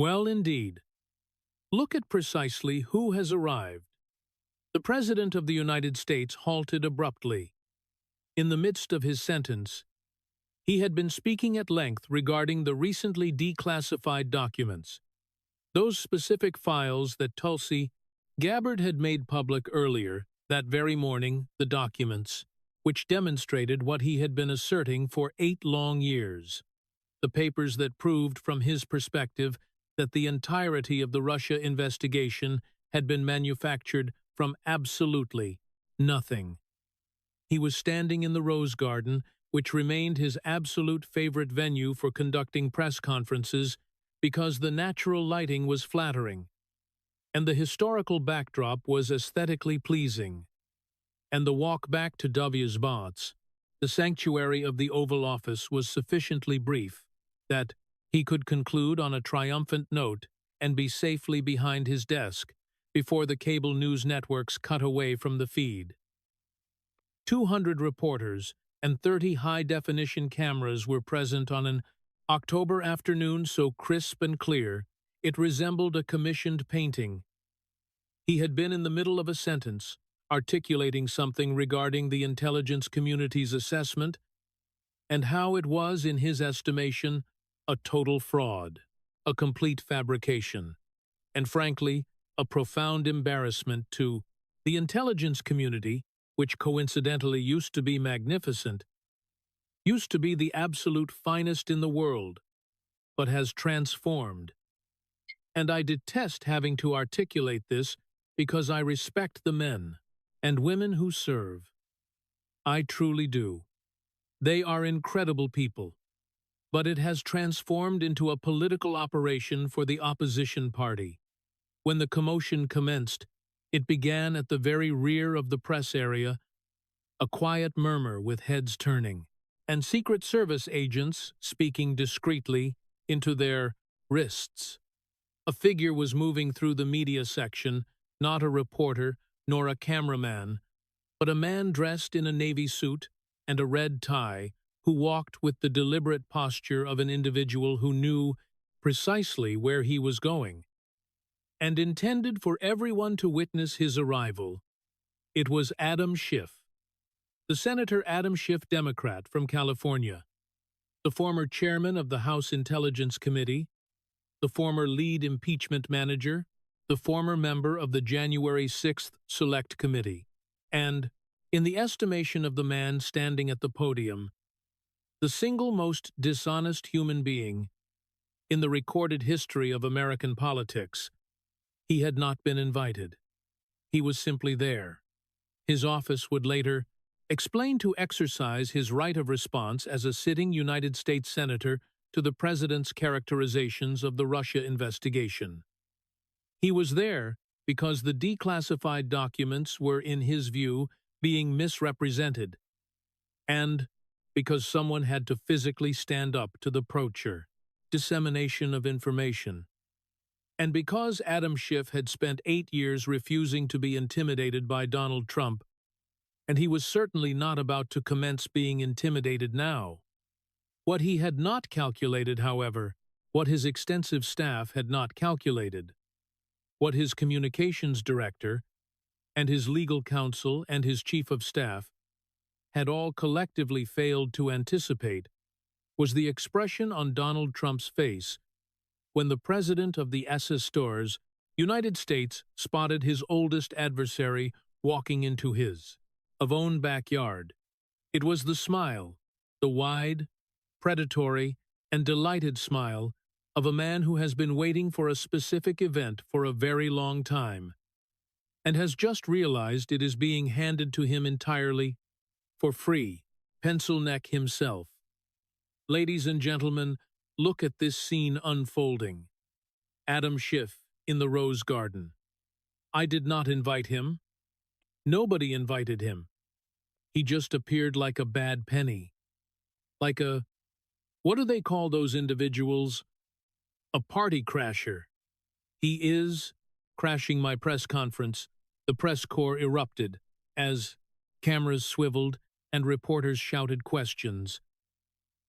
Well, indeed. Look at precisely who has arrived. The President of the United States halted abruptly. In the midst of his sentence, he had been speaking at length regarding the recently declassified documents, those specific files that Tulsi Gabbard had made public earlier that very morning, the documents, which demonstrated what he had been asserting for 8 long years. The papers that proved from his perspective that the entirety of the Russia investigation had been manufactured from absolutely nothing. He was standing in the Rose Garden, which remained his absolute favorite venue for conducting press conferences because the natural lighting was flattering, and the historical backdrop was aesthetically pleasing, and the walk back to Dovya-Zbats, the sanctuary of the Oval Office, was sufficiently brief that he could conclude on a triumphant note and be safely behind his desk before the cable news networks cut away from the feed. 200 reporters and 30 high-definition cameras were present on an October afternoon so crisp and clear it resembled a commissioned painting. He had been in the middle of a sentence, articulating something regarding the intelligence community's assessment and how it was, in his estimation, a total fraud, a complete fabrication, and frankly, a profound embarrassment to the intelligence community, which coincidentally used to be magnificent, used to be the absolute finest in the world, but has transformed. And I detest having to articulate this because I respect the men and women who serve. I truly do. They are incredible people. But it has transformed into a political operation for the opposition party. When the commotion commenced, it began at the very rear of the press area, a quiet murmur with heads turning, and Secret Service agents speaking discreetly into their wrists. A figure was moving through the media section, not a reporter nor a cameraman, but a man dressed in a navy suit and a red tie, who walked with the deliberate posture of an individual who knew precisely where he was going, and intended for everyone to witness his arrival. It was Adam Schiff, the Senator Adam Schiff, Democrat from California, the former chairman of the House Intelligence Committee, the former lead impeachment manager, the former member of the January 6th Select Committee, and, in the estimation of the man standing at the podium, the single most dishonest human being in the recorded history of American politics. He had not been invited. He was simply there. His office would later explain to exercise his right of response as a sitting United States Senator to the President's characterizations of the Russia investigation. He was there because the declassified documents were, in his view, being misrepresented, and because someone had to physically stand up to the dissemination of information, and because Adam Schiff had spent 8 years refusing to be intimidated by Donald Trump, and he was certainly not about to commence being intimidated now. What he had not calculated, however, what his extensive staff had not calculated, what his communications director and his legal counsel and his chief of staff had all collectively failed to anticipate, was the expression on Donald Trump's face when the president of the SS United States spotted his oldest adversary walking into his own backyard. It was the smile, the wide, predatory, and delighted smile of a man who has been waiting for a specific event for a very long time, and has just realized it is being handed to him entirely for free, pencil neck himself. Ladies and gentlemen, look at this scene unfolding. Adam Schiff in the Rose Garden. I did not invite him. Nobody invited him. He just appeared like a bad penny. Like a, what do they call those individuals? A party crasher. He is crashing my press conference. The press corps erupted as cameras swiveled and reporters shouted questions.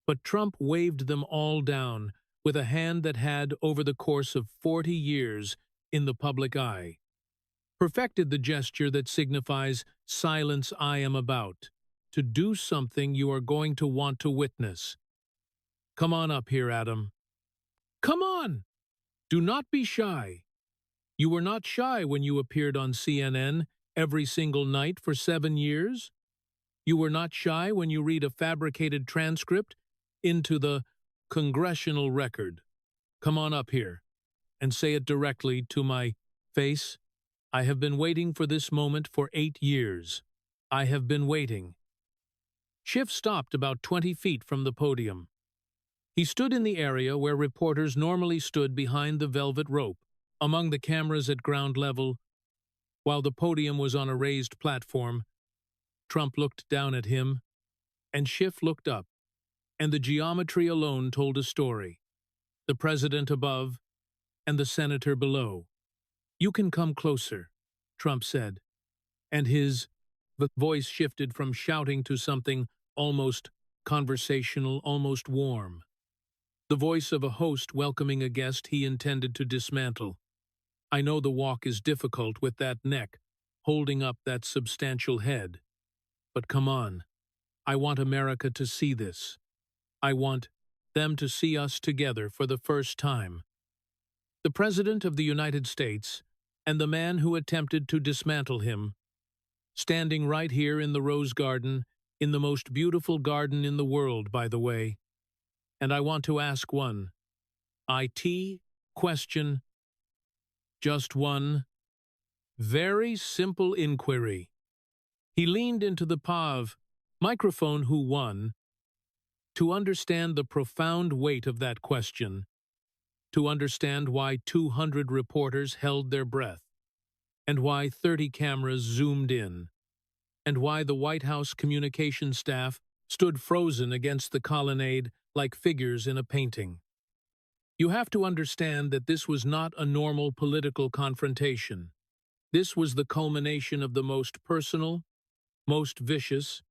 But Trump waved them all down with a hand that had, over the course of 40 years in the public eye, perfected the gesture that signifies silence I am about, to do something you are going to want to witness. Come on up here, Adam. Come on! Do not be shy. You were not shy when you appeared on CNN every single night for 7 years. You were not shy when you read a fabricated transcript into the congressional record. Come on up here and say it directly to my face. I have been waiting for this moment for 8 years. I have been waiting. Schiff stopped about 20 feet from the podium. He stood in the area where reporters normally stood behind the velvet rope, among the cameras at ground level. While the podium was on a raised platform, Trump looked down at him, and Schiff looked up, and the geometry alone told a story. The president above, and the senator below. You can come closer, Trump said, and his voice shifted from shouting to something almost conversational, almost warm. The voice of a host welcoming a guest he intended to dismantle. I know the walk is difficult with that neck, holding up that substantial head. But come on, I want America to see this. I want them to see us together for the first time. The President of the United States and the man who attempted to dismantle him, standing right here in the Rose Garden, in the most beautiful garden in the world, by the way. And I want to ask one IT question, just one very simple inquiry. He leaned into the microphone who won, to understand the profound weight of that question, to understand why 200 reporters held their breath, and why 30 cameras zoomed in, and why the White House communication staff stood frozen against the colonnade like figures in a painting. You have to understand that this was not a normal political confrontation. This was the culmination of the most personal, most vicious,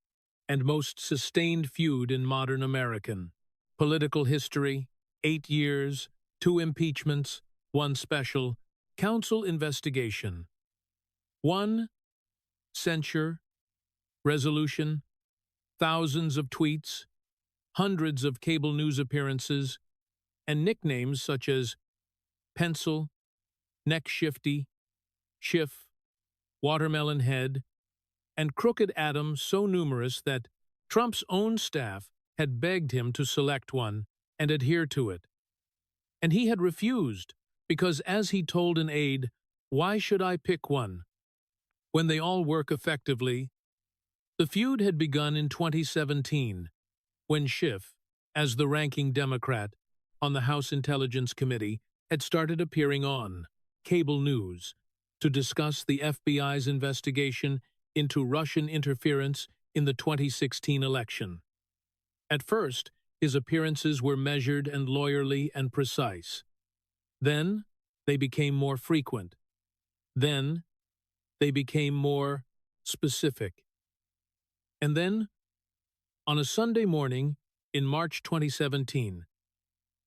and most sustained feud in modern American political history. 8 years, 2 impeachments, 1 special counsel investigation, 1 censure resolution, thousands of tweets, hundreds of cable news appearances, and nicknames such as Pencil, Neck Shifty, Schiff, Watermelon Head, and Crooked Adam so numerous that Trump's own staff had begged him to select one and adhere to it. And he had refused, because as he told an aide, "Why should I pick one when they all work effectively?" The feud had begun in 2017, when Schiff, as the ranking Democrat on the House Intelligence Committee, had started appearing on cable news to discuss the FBI's investigation into Russian interference in the 2016 election. At first, his appearances were measured and lawyerly and precise. Then, they became more frequent. Then, they became more specific. And then, on a Sunday morning in March 2017,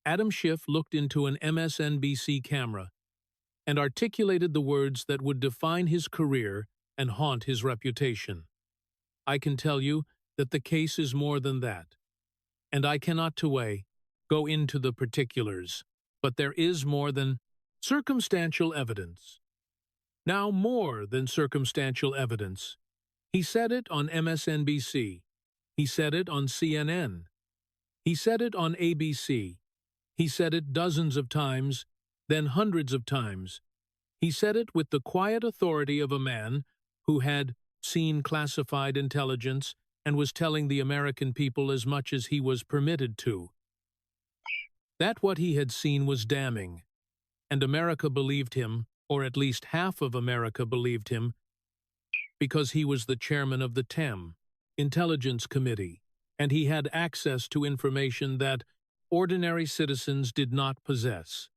Adam Schiff looked into an MSNBC camera and articulated the words that would define his career and haunt his reputation. I can tell you that the case is more than that, and I cannot today go into the particulars, but there is more than circumstantial evidence. Now more than circumstantial evidence. He said it on MSNBC. He said it on CNN. He said it on ABC. He said it dozens of times, then hundreds of times. He said it with the quiet authority of a man who had seen classified intelligence and was telling the American people as much as he was permitted to. That what he had seen was damning, and America believed him, or at least half of America believed him, because he was the chairman of the Intelligence Committee, and he had access to information that ordinary citizens did not possess.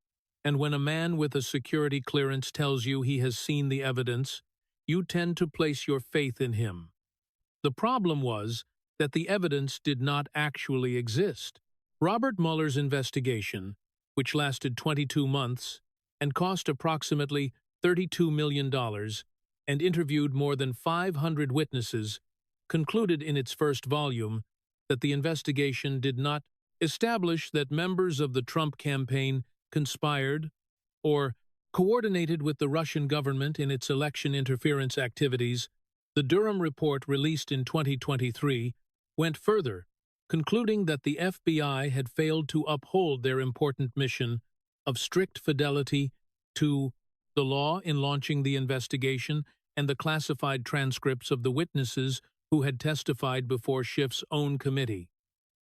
And when a man with a security clearance tells you he has seen the evidence, you tend to place your faith in him. The problem was that the evidence did not actually exist. Robert Mueller's investigation which lasted 22 months and cost approximately $32 million and interviewed more than 500 witnesses, concluded in its first volume that the investigation did not establish that members of the Trump campaign conspired or coordinated with the Russian government in its election interference activities. The Durham report, released in 2023, went further, concluding that the FBI had failed to uphold their important mission of strict fidelity to the law in launching the investigation and the classified transcripts of the witnesses who had testified before Schiff's own committee.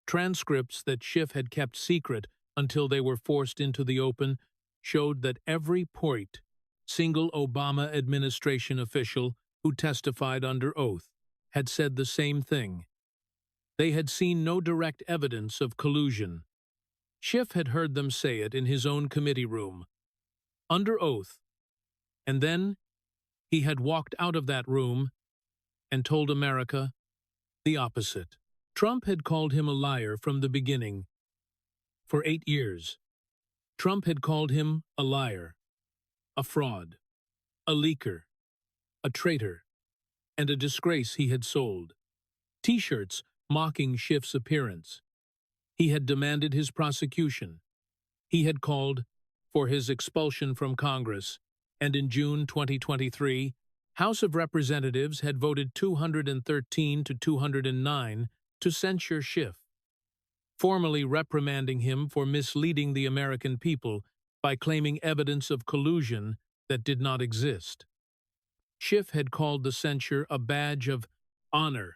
Transcripts that Schiff had kept secret until they were forced into the open showed that every single Obama administration official who testified under oath had said the same thing. They had seen no direct evidence of collusion. Schiff had heard them say it in his own committee room, under oath, and then he had walked out of that room and told America the opposite. Trump had called him a liar from the beginning. For 8 years, Trump had called him a liar, a fraud, a leaker, a traitor, and a disgrace. He had sold T-shirts mocking Schiff's appearance. He had demanded his prosecution. He had called for his expulsion from Congress, and in June 2023, House of Representatives had voted 213 to 209 to censure Schiff, formally reprimanding him for misleading the American people by claiming evidence of collusion that did not exist. Schiff had called the censure a badge of honor,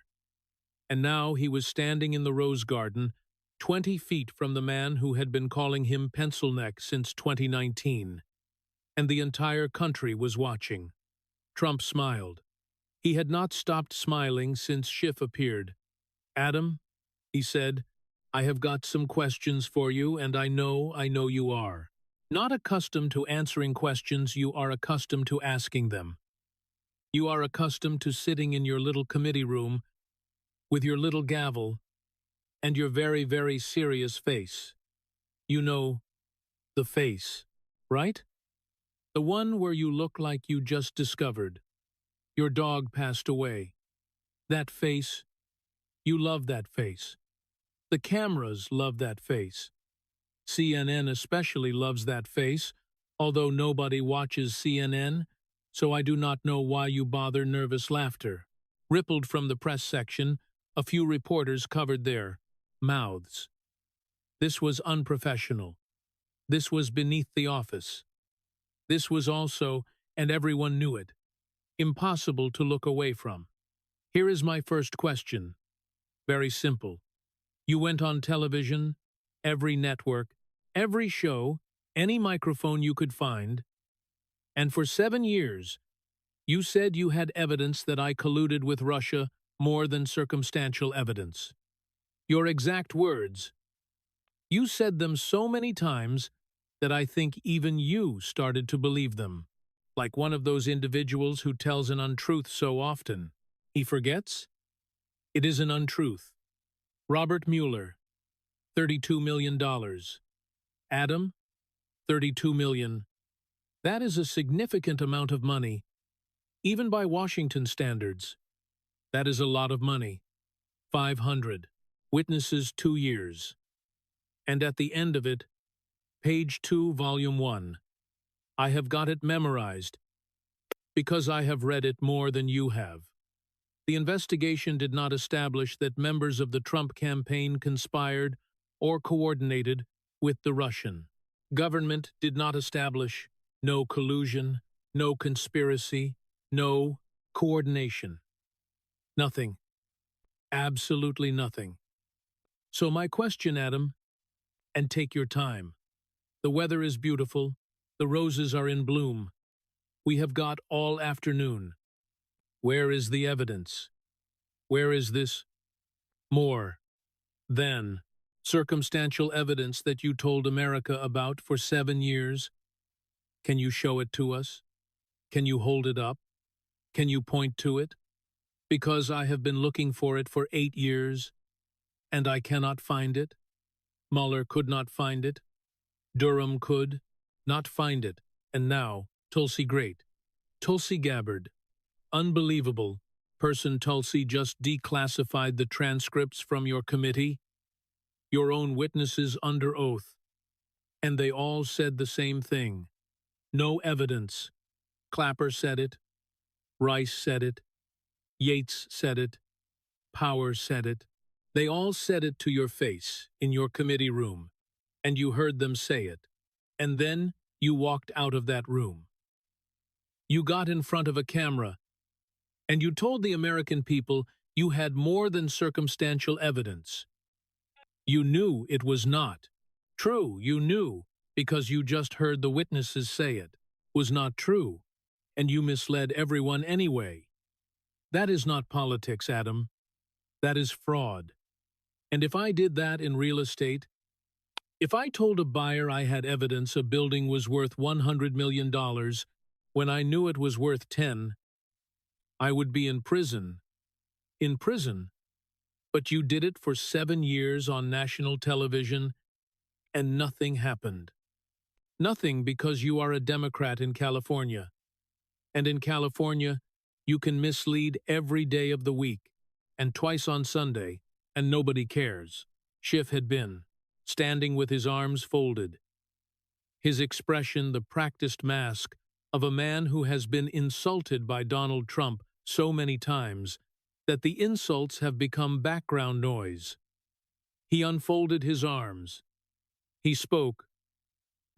and now he was standing in the Rose Garden, 20 feet from the man who had been calling him pencil neck since 2019, and the entire country was watching. Trump smiled. He had not stopped smiling since Schiff appeared. "Adam," he said, "I have got some questions for you, and I know you are not accustomed to answering questions. You are accustomed to asking them. You are accustomed to sitting in your little committee room with your little gavel and your very, very serious face. You know, the face, right? The one where you look like you just discovered your dog passed away. That face, you love that face. The cameras love that face. CNN especially loves that face, although nobody watches CNN, so I do not know why you bother." Nervous laughter rippled from the press section. A few reporters covered their mouths. This was unprofessional. This was beneath the office. This was also, and everyone knew it, impossible to look away from. Here is my first question. Very simple. You went on television, every network, every show, any microphone you could find, and for 7 years, you said you had evidence that I colluded with Russia, more than circumstantial evidence. Your exact words. You said them so many times that I think even you started to believe them, like one of those individuals who tells an untruth so often he forgets. It is an untruth. Robert Mueller, $32 million. Adam, $32 million. That is a significant amount of money, even by Washington standards. That is a lot of money. 500. Witnesses 2 years. And at the end of it, page 2, volume 1. I have got it memorized, because I have read it more than you have. The investigation did not establish that members of the Trump campaign conspired or coordinated with the Russian government. Did not establish no collusion, no conspiracy, no coordination. Nothing. Absolutely nothing. So my question, Adam, and take your time. The weather is beautiful. The roses are in bloom. We have got all afternoon. Where is the evidence? Where is this more than circumstantial evidence that you told America about for 7 years? Can you show it to us? Can you hold it up? Can you point to it? Because I have been looking for it for 8 years, and I cannot find it. Mueller could not find it. Durham could not find it, and now, Tulsi Great. Tulsi Gabbard. Unbelievable. Person Tulsi just declassified the transcripts from your committee, your own witnesses under oath, and they all said the same thing. No evidence. Clapper said it, Rice said it, Yates said it, Powers said it. They all said it to your face in your committee room, and you heard them say it. And then you walked out of that room. You got in front of a camera, and you told the American people you had more than circumstantial evidence. You knew it was not true. You knew, because you just heard the witnesses say it, was not true, and you misled everyone anyway. That is not politics, Adam. That is fraud. And if I did that in real estate, if I told a buyer I had evidence a building was worth $100 million when I knew it was worth 10, I would be in prison. In prison. But you did it for 7 years on national television, and nothing happened. Nothing, because you are a Democrat in California. And in California, you can mislead every day of the week, and twice on Sunday, and nobody cares. Schiff had been, standing with his arms folded. His expression the practiced mask of a man who has been insulted by Donald Trump so many times that the insults have become background noise. He unfolded his arms. He spoke,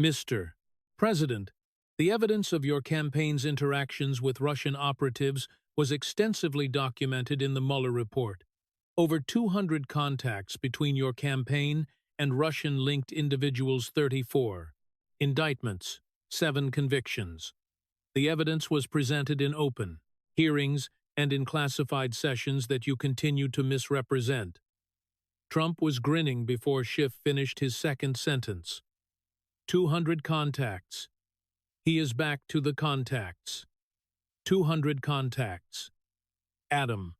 "Mr. President, the evidence of your campaign's interactions with Russian operatives was extensively documented in the Mueller report. Over 200 contacts between your campaign and Russian-linked individuals, 34 indictments, 7 convictions. The evidence was presented in open hearings and in classified sessions that you continue to misrepresent." Trump was grinning before Schiff finished his second sentence. 200 contacts. He is back to the contacts. 200 contacts. Adam.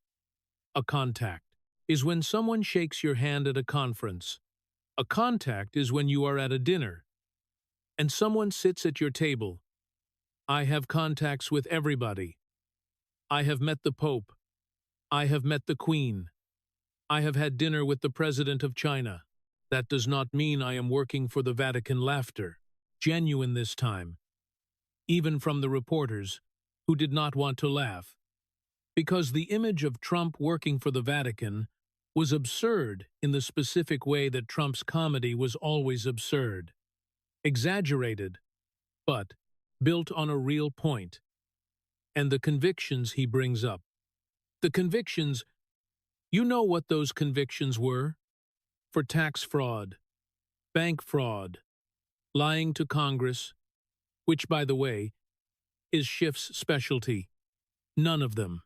A contact is when someone shakes your hand at a conference. A contact is when you are at a dinner, and someone sits at your table. I have contacts with everybody. I have met the Pope. I have met the Queen. I have had dinner with the President of China. That does not mean I am working for the Vatican. Laughter. Genuine this time. Even from the reporters, who did not want to laugh. Because the image of Trump working for the Vatican was absurd in the specific way that Trump's comedy was always absurd. Exaggerated, but built on a real point. And the convictions he brings up. The convictions, you know what those convictions were? For tax fraud, bank fraud, lying to Congress, which, by the way, is Schiff's specialty. None of them,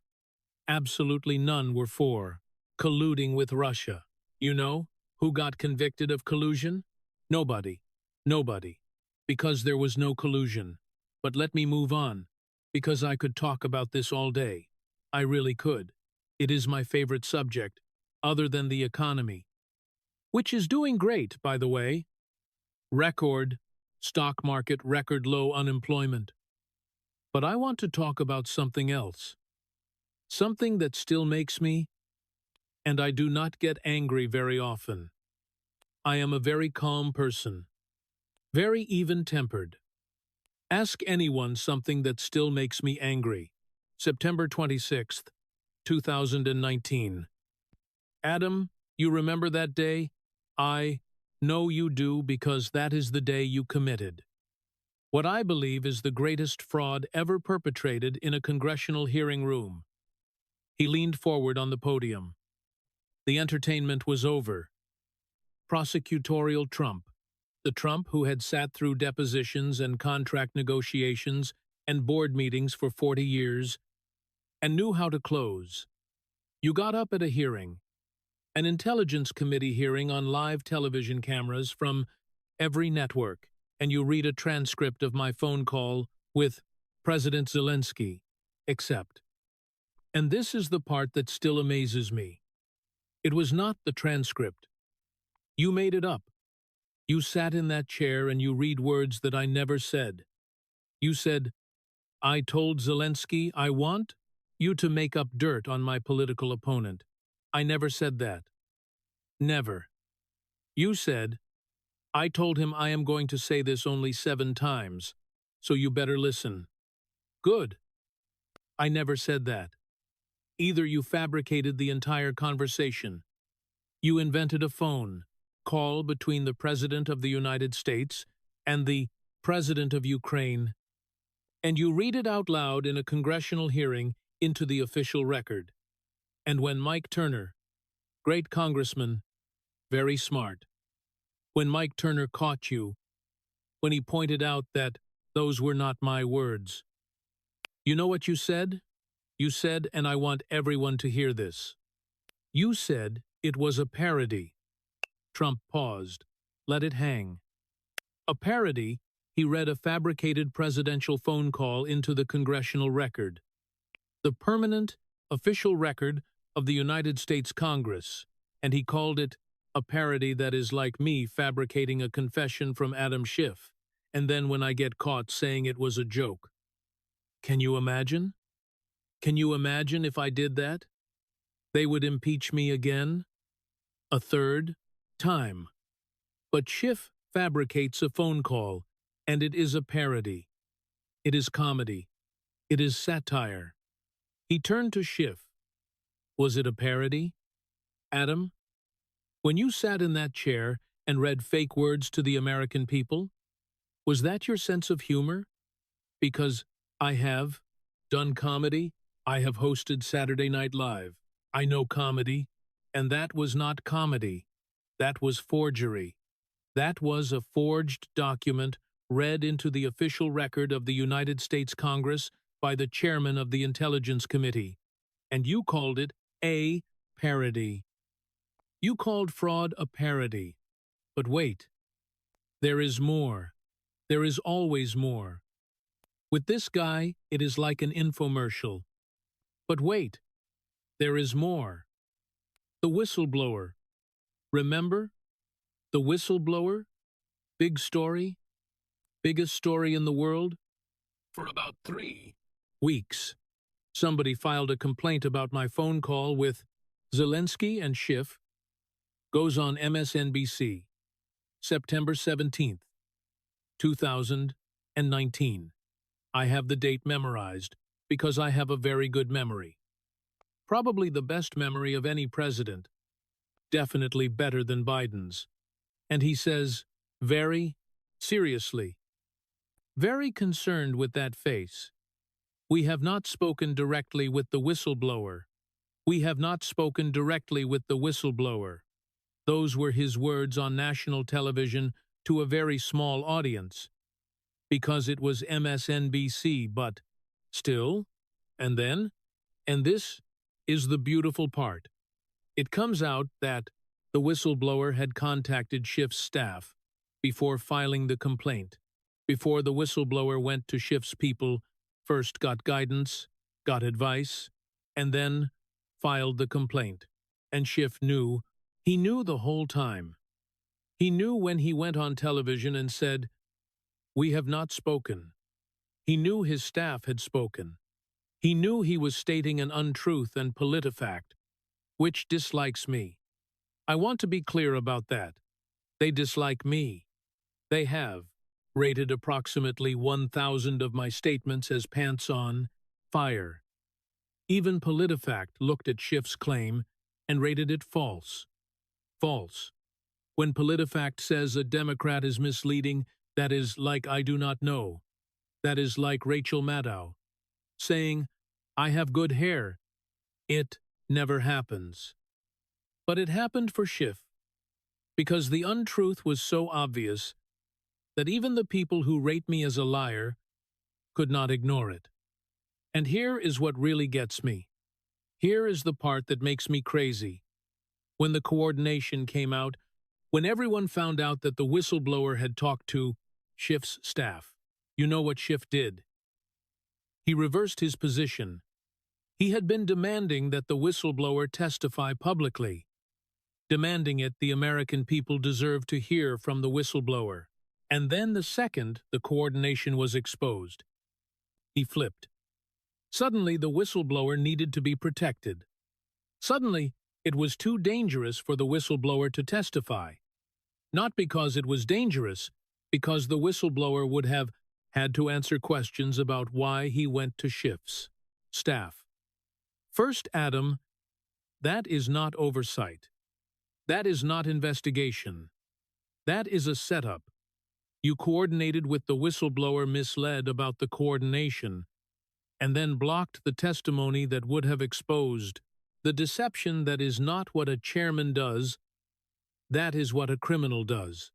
absolutely none, were for colluding with Russia. You know who got convicted of collusion? Nobody. Nobody. Because there was no collusion. But let me move on, because I could talk about this all day. I really could. It is my favorite subject, other than the economy. Which is doing great, by the way. Record stock market, record low unemployment. But I want to talk about something else. Something that still makes me, and I do not get angry very often. I am a very calm person. Very even-tempered. Ask anyone something that still makes me angry. September 26th, 2019. Adam, you remember that day? I know you do, because that is the day you committed what I believe is the greatest fraud ever perpetrated in a congressional hearing room. He leaned forward on the podium. The entertainment was over. Prosecutorial Trump, the Trump who had sat through depositions and contract negotiations and board meetings for 40 years and knew how to close. You got up at a hearing, an Intelligence Committee hearing on live television cameras from every network, and you read a transcript of my phone call with President Zelensky, except. And this is the part that still amazes me. It was not the transcript. You made it up. You sat in that chair and you read words that I never said. You said, I told Zelensky I want you to make up dirt on my political opponent. I never said that. Never. You said, I told him I am going to say this only 7 times, so you better listen. Good. I never said that. Either you fabricated the entire conversation. You invented a phone call between the President of the United States and the President of Ukraine, and you read it out loud in a congressional hearing into the official record. And when Mike Turner, great congressman, very smart, when Mike Turner caught you, when he pointed out that those were not my words, you know what you said? You said, and I want everyone to hear this. You said it was a parody. Trump paused. Let it hang. A parody, he read a fabricated presidential phone call into the congressional record. The permanent, official record of the United States Congress, and he called it a parody that is like me fabricating a confession from Adam Schiff, and then when I get caught saying it was a joke. Can you imagine? Can you imagine if I did that? They would impeach me again? A third time. But Schiff fabricates a phone call, and it is a parody. It is comedy. It is satire. He turned to Schiff. Was it a parody? Adam, when you sat in that chair and read fake words to the American people, was that your sense of humor? Because I have done comedy. I have hosted Saturday Night Live. I know comedy, and that was not comedy. That was forgery. That was a forged document read into the official record of the United States Congress by the chairman of the Intelligence Committee, and you called it a parody. You called fraud a parody. But wait, there is more. There is always more. With this guy, it is like an infomercial. But wait, there is more. The whistleblower. Remember? The whistleblower? Big story? Biggest story in the world? For about 3 weeks, somebody filed a complaint about my phone call with Zelensky and Schiff. Goes on MSNBC, September 17th, 2019. I have the date memorized because I have a very good memory. Probably the best memory of any president. Definitely better than Biden's. And he says, very seriously, very concerned with that face. We have not spoken directly with the whistleblower. We have not spoken directly with the whistleblower. Those were his words on national television to a very small audience. Because it was MSNBC, but still, and then, and this is the beautiful part. It comes out that the whistleblower had contacted Schiff's staff before filing the complaint, before the whistleblower went to Schiff's people, first got guidance, got advice, and then filed the complaint. And Schiff knew, he knew the whole time. He knew when he went on television and said, "We have not spoken." He knew his staff had spoken. He knew he was stating an untruth and PolitiFact, which dislikes me. I want to be clear about that. They dislike me. They have rated approximately 1,000 of my statements as pants on fire. Even PolitiFact looked at Schiff's claim and rated it false. False. When PolitiFact says a Democrat is misleading, that is like I do not know. That is like Rachel Maddow saying, I have good hair. It never happens. But it happened for Schiff, because the untruth was so obvious that even the people who rate me as a liar could not ignore it. And here is what really gets me. Here is the part that makes me crazy. When the coordination came out, when everyone found out that the whistleblower had talked to Schiff's staff, you know what Schiff did? He reversed his position. He had been demanding that the whistleblower testify publicly. demanding it the American people deserved to hear from the whistleblower. And then the second the coordination was exposed, he flipped. Suddenly the whistleblower needed to be protected. Suddenly, it was too dangerous for the whistleblower to testify. Not because it was dangerous, because the whistleblower would have had to answer questions about why he went to Schiff's staff. First, Adam, that is not oversight. That is not investigation. That is a setup. You coordinated with the whistleblower, misled about the coordination, and then blocked the testimony that would have exposed the deception. That is not what a chairman does. That is what a criminal does.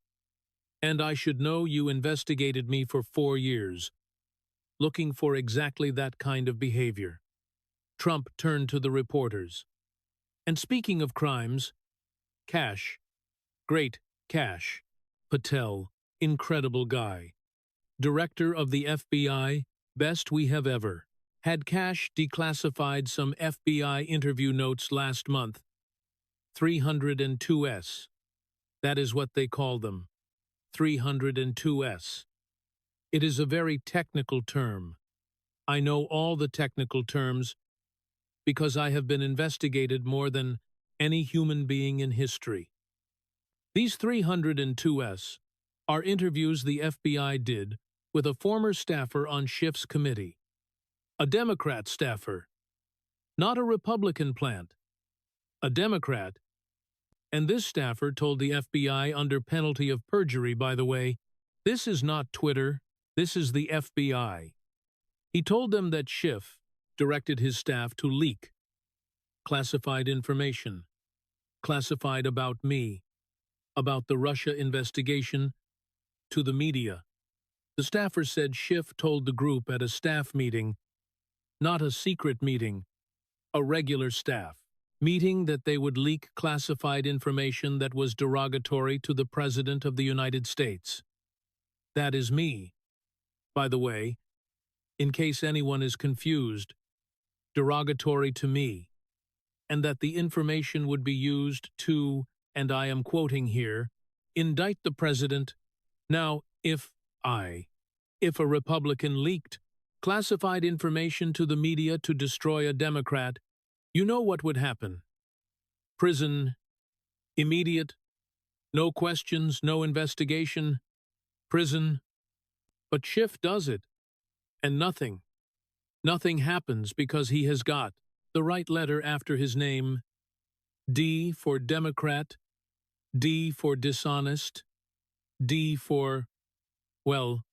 And I should know you investigated me for 4 years, looking for exactly that kind of behavior. Trump turned to the reporters. And speaking of crimes, Cash, great Cash Patel, incredible guy, director of the FBI, best we have ever. Had Cash declassified some FBI interview notes last month? 302S. That is what they call them. 302S. It is a very technical term. I know all the technical terms because I have been investigated more than any human being in history. These 302S are interviews the FBI did with a former staffer on Schiff's committee. A Democrat staffer, not a Republican plant. A Democrat. And this staffer told the FBI under penalty of perjury, by the way, this is not Twitter, this is the FBI. He told them that Schiff directed his staff to leak classified information, classified about me, about the Russia investigation, to the media. The staffer said Schiff told the group at a staff meeting, not a secret meeting, a regular staff meeting, that they would leak classified information that was derogatory to the President of the United States. That is me, by the way, in case anyone is confused, derogatory to me, and that the information would be used to, and I am quoting here, indict the President. Now, if a Republican leaked classified information to the media to destroy a Democrat, you know what would happen. Prison, immediate, no questions, no investigation, prison. But Schiff does it, and nothing happens because he has got the right letter after his name. D for Democrat, D for dishonest, D for, well,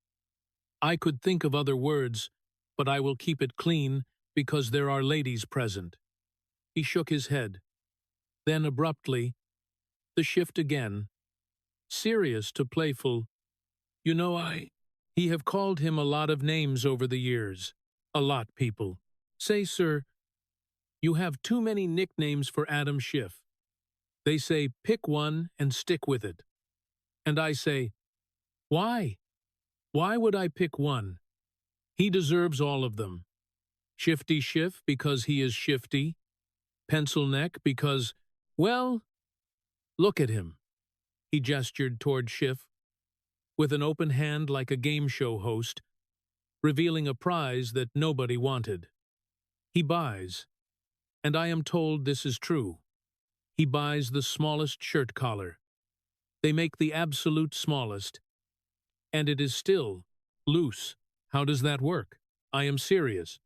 I could think of other words, but I will keep it clean because there are ladies present. He shook his head. Then abruptly, the shift again, serious to playful. You know, he have called him a lot of names over the years. A lot, people. Say, sir, you have too many nicknames for Adam Schiff. They say, pick one and stick with it. And I say, why? Why would I pick one? He deserves all of them. Shifty Schiff because he is shifty. Pencil neck because, well, look at him. He gestured toward Schiff with an open hand like a game show host, revealing a prize that nobody wanted. He buys, and I am told this is true. He buys the smallest shirt collar. They make the absolute smallest, and it is still loose. How does that work? I am serious.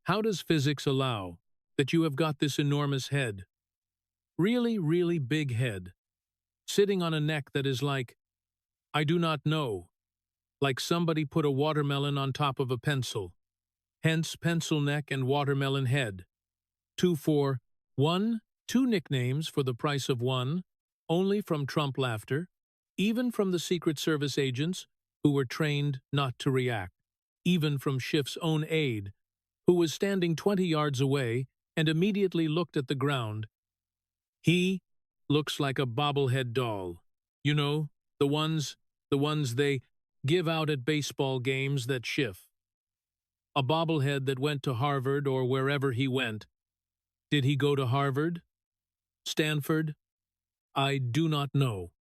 How does physics allow that you have got this enormous head? Really, really big head, sitting on a neck that is like, I do not know, like somebody put a watermelon on top of a pencil. Hence pencil neck and watermelon head. 2 for 1, 2 nicknames for the price of 1, only from Trump laughter, even from the Secret Service agents who were trained not to react, even from Schiff's own aide, who was standing 20 yards away and immediately looked at the ground. He looks like a bobblehead doll. You know, the ones they give out at baseball games, that Schiff. A bobblehead that went to Harvard or wherever he went. Did he go to Harvard? Stanford? I do not know.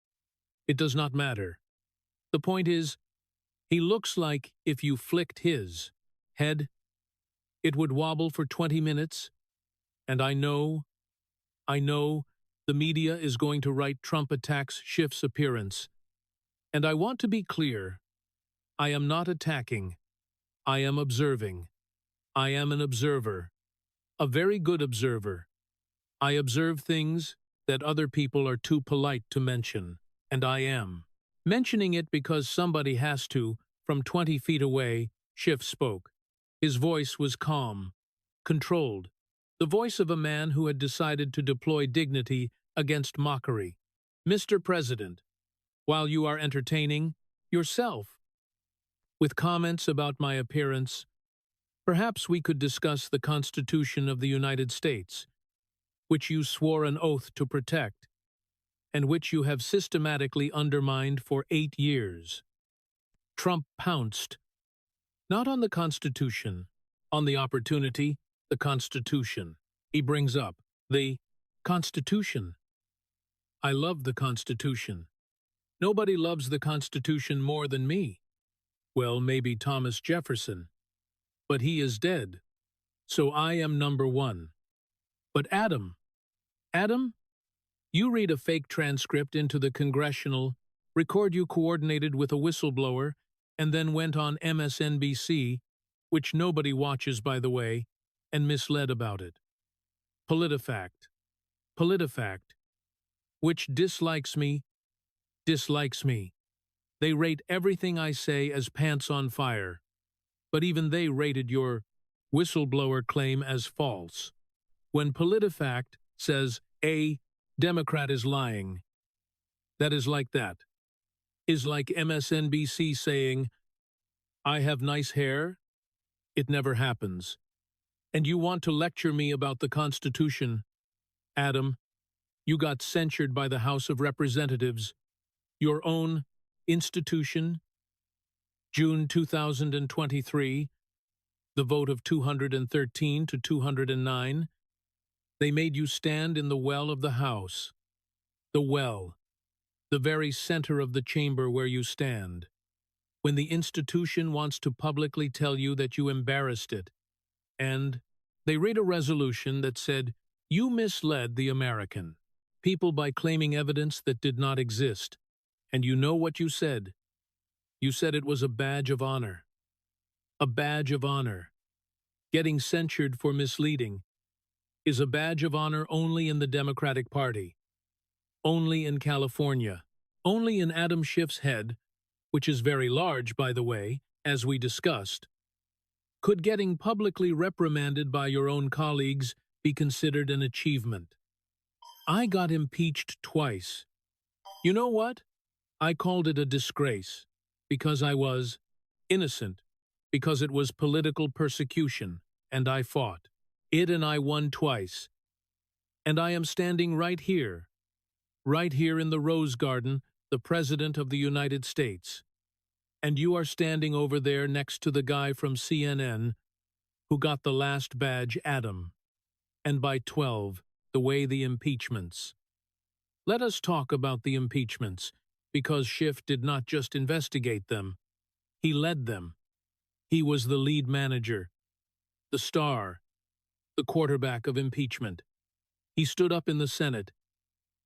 It does not matter. The point is, he looks like if you flicked his head, it would wobble for 20 minutes, and I know, the media is going to write Trump attacks Schiff's appearance. And I want to be clear, I am not attacking. I am observing. I am an observer. A very good observer. I observe things that other people are too polite to mention, and I am. Mentioning it because somebody has to, from 20 feet away, Schiff spoke. His voice was calm, controlled, the voice of a man who had decided to deploy dignity against mockery. Mr. President, while you are entertaining yourself with comments about my appearance, perhaps we could discuss the Constitution of the United States, which you swore an oath to protect, and which you have systematically undermined for 8 years. Trump pounced, not on the Constitution, on the opportunity, the Constitution. He brings up the Constitution. I love the Constitution. Nobody loves the Constitution more than me. Well, maybe Thomas Jefferson. But he is dead. So I am number one. But Adam, you read a fake transcript into the congressional, record you coordinated with a whistleblower, and then went on MSNBC, which nobody watches by the way, and misled about it. PolitiFact, which dislikes me. They rate everything I say as pants on fire, but even they rated your whistleblower claim as false. When PolitiFact says a Democrat is lying, that is like that. Is like MSNBC saying, I have nice hair? It never happens. And you want to lecture me about the Constitution? Adam, you got censured by the House of Representatives, your own institution, June 2023, the vote of 213 to 209. They made you stand in the well of the House. The well, the very center of the chamber where you stand. When the institution wants to publicly tell you that you embarrassed it, and they read a resolution that said, you misled the American people by claiming evidence that did not exist. And you know what you said? You said it was a badge of honor. A badge of honor. Getting censured for misleading is a badge of honor only in the Democratic Party, only in California, only in Adam Schiff's head, which is very large, by the way, as we discussed. Could getting publicly reprimanded by your own colleagues be considered an achievement? I got impeached twice. You know what? I called it a disgrace, because I was innocent, because it was political persecution, and I fought. It and I won twice. And I am standing right here in the Rose Garden, the President of the United States. And you are standing over there next to the guy from CNN who got the last badge, Adam. And by 12, the way the impeachments. Let us talk about the impeachments, because Schiff did not just investigate them. He led them. He was the lead manager, the star, the quarterback of impeachment. He stood up in the Senate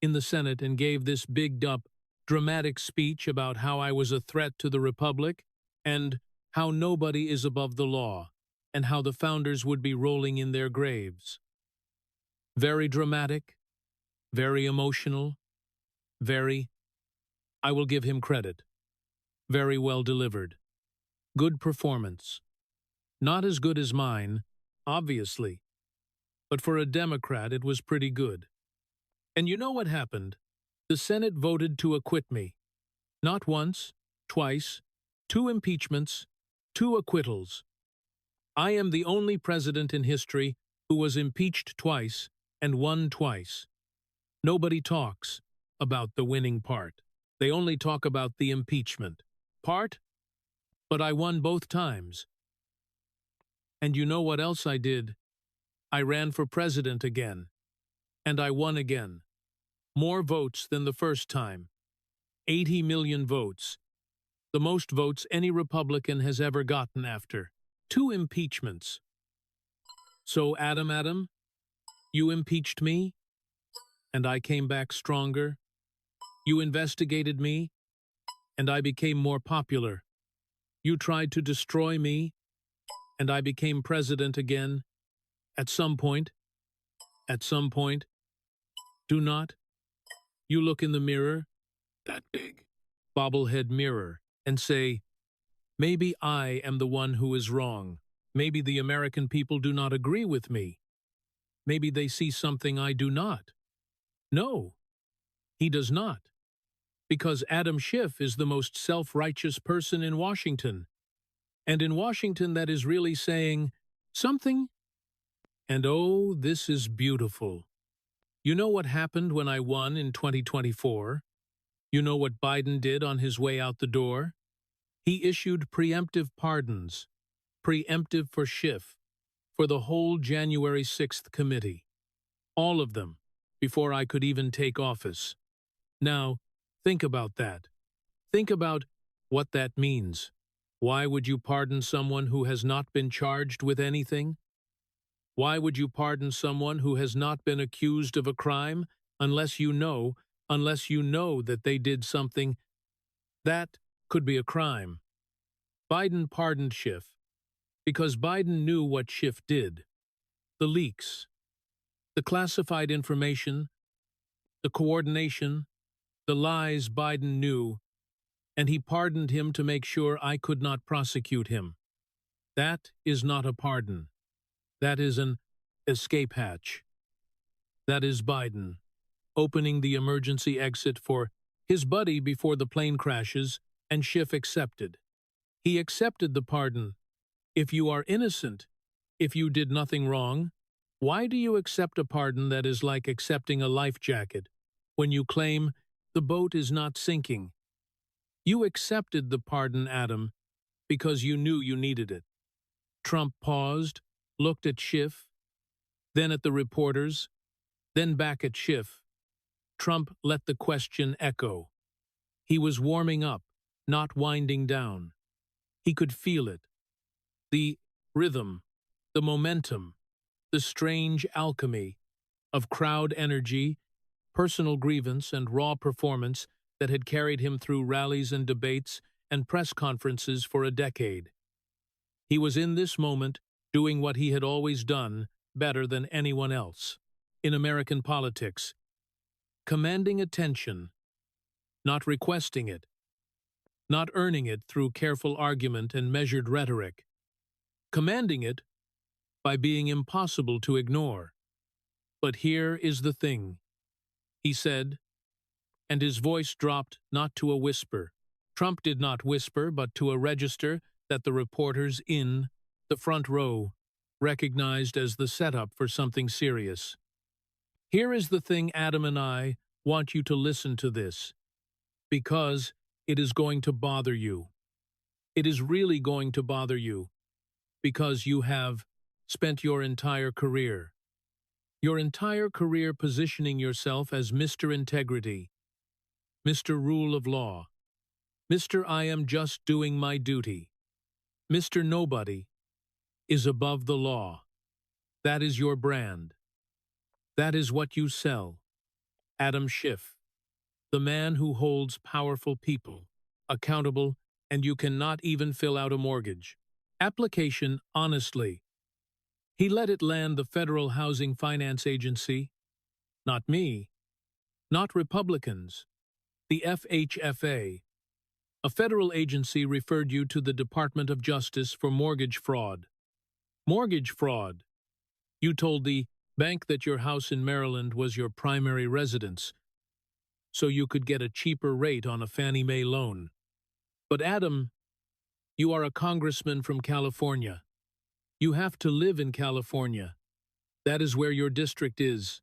and gave this bigged-up, dramatic speech about how I was a threat to the Republic and how nobody is above the law and how the founders would be rolling in their graves. Very dramatic, very emotional, I will give him credit, very well delivered. Good performance. Not as good as mine, obviously, but for a Democrat it was pretty good. And you know what happened? The Senate voted to acquit me. Not once, twice, 2 impeachments, 2 acquittals. I am the only president in history who was impeached twice and won twice. Nobody talks about the winning part. They only talk about the impeachment part, but I won both times. And you know what else I did? I ran for president again, and I won again. More votes than the first time. 80 million votes. The most votes any Republican has ever gotten after 2 impeachments. So, Adam, you impeached me, and I came back stronger. You investigated me, and I became more popular. You tried to destroy me, and I became president again. At some point, do not you look in the mirror, that big bobblehead mirror, and say, maybe I am the one who is wrong. Maybe the American people do not agree with me. Maybe they see something I do not. No, he does not. Because Adam Schiff is the most self-righteous person in Washington. And in Washington that is really saying something. And oh, this is beautiful. You know what happened when I won in 2024? You know what Biden did on his way out the door? He issued preemptive pardons, preemptive for Schiff, for the whole January 6th committee. All of them, before I could even take office. Now, think about that. Think about what that means. Why would you pardon someone who has not been charged with anything? Why would you pardon someone who has not been accused of a crime unless you know that they did something that could be a crime? Biden pardoned Schiff because Biden knew what Schiff did. The leaks, the classified information, the coordination, the lies Biden knew, and he pardoned him to make sure I could not prosecute him. That is not a pardon. That is an escape hatch. That is Biden opening the emergency exit for his buddy before the plane crashes, and Schiff accepted. He accepted the pardon. If you are innocent, if you did nothing wrong, why do you accept a pardon that is like accepting a life jacket when you claim the boat is not sinking? You accepted the pardon, Adam, because you knew you needed it. Trump paused, looked at Schiff, then at the reporters, then back at Schiff. Trump let the question echo. He was warming up, not winding down. He could feel it. The rhythm, the momentum, the strange alchemy of crowd energy, personal grievance, and raw performance that had carried him through rallies and debates and press conferences for a decade. He was in this moment doing what he had always done better than anyone else in American politics, commanding attention, not requesting it, not earning it through careful argument and measured rhetoric, commanding it by being impossible to ignore. But here is the thing, he said, and his voice dropped not to a whisper. Trump did not whisper, but to a register that the reporters in the front row recognized as the setup for something serious. Here is the thing, Adam, and I want you to listen to this, because it is going to bother you. It is really going to bother you, because you have spent your entire career positioning yourself as Mr. Integrity, Mr. Rule of Law, Mr. I am just doing my duty, Mr. Nobody is above the law. That is your brand. That is what you sell. Adam Schiff, the man who holds powerful people accountable, and you cannot even fill out a mortgage application honestly. He let it land the Federal Housing Finance Agency, not me, not Republicans, the FHFA. A federal agency referred you to the Department of Justice for mortgage fraud. Mortgage fraud. You told the bank that your house in Maryland was your primary residence, so you could get a cheaper rate on a Fannie Mae loan. But Adam, you are a congressman from California. You have to live in California. That is where your district is.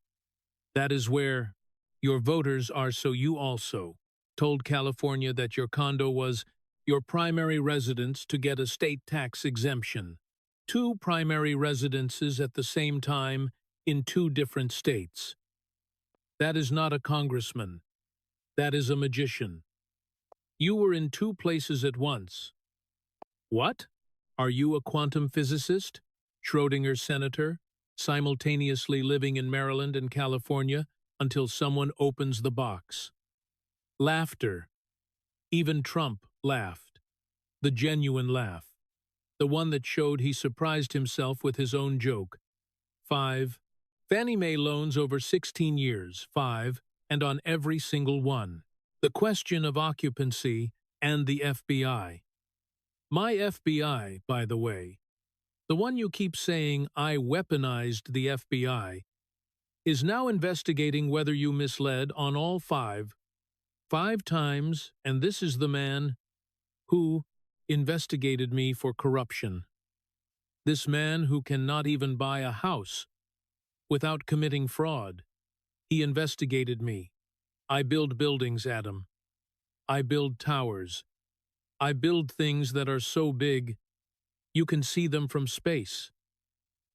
That is where your voters are, so you also told California that your condo was your primary residence to get a state tax exemption. 2 primary residences at the same time in 2 different states. That is not a congressman. That is a magician. You were in two places at once. What? Are you a quantum physicist? Schrödinger senator, simultaneously living in Maryland and California until someone opens the box. Laughter. Even Trump laughed. The genuine laugh. The one that showed he surprised himself with his own joke. 5. Fannie Mae loans over 16 years, 5, and on every single one. The question of occupancy and the FBI. My FBI, by the way, the one you keep saying I weaponized the FBI, is now investigating whether you misled on all 5 times, and this is the man who investigated me for corruption. This man who cannot even buy a house without committing fraud. He investigated me. I build buildings, Adam. I build towers. I build things that are so big, you can see them from space.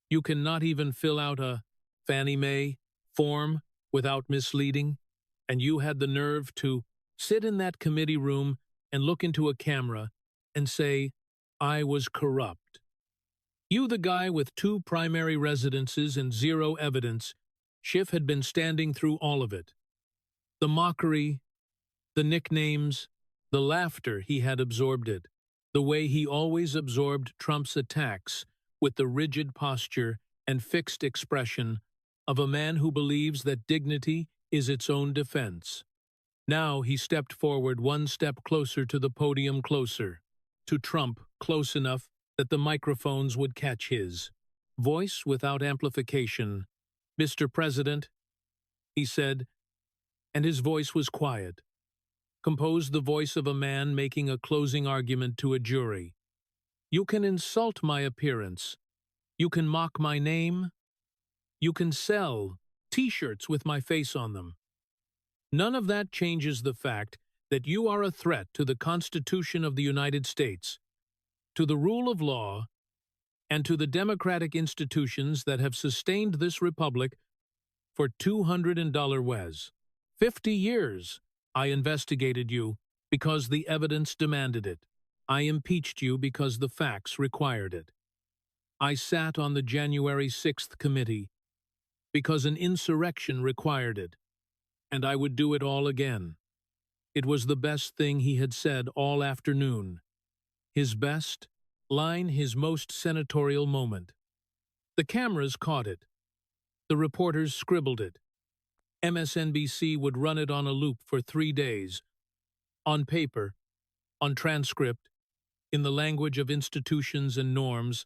You cannot even fill out a Fannie Mae form without misleading, and you had the nerve to sit in that committee room and look into a camera and say, I was corrupt. You, the guy with 2 primary residences and 0 evidence, Schiff had been standing through all of it. The mockery, the nicknames, the laughter, he had absorbed it, the way he always absorbed Trump's attacks with the rigid posture and fixed expression of a man who believes that dignity is its own defense. Now he stepped forward 1 step closer to the podium, closer to Trump, close enough that the microphones would catch his voice without amplification. Mr. President, he said, and his voice was quiet, composed the voice of a man making a closing argument to a jury. You can insult my appearance. You can mock my name. You can sell T-shirts with my face on them. None of that changes the fact that you are a threat to the Constitution of the United States, to the rule of law, and to the democratic institutions that have sustained this republic for $200 50 years. I investigated you because the evidence demanded it. I impeached you because the facts required it. I sat on the January 6th committee because an insurrection required it, and I would do it all again. It was the best thing he had said all afternoon. His best line, his most senatorial moment. The cameras caught it. The reporters scribbled it. MSNBC would run it on a loop for 3 days, on paper, on transcript, in the language of institutions and norms.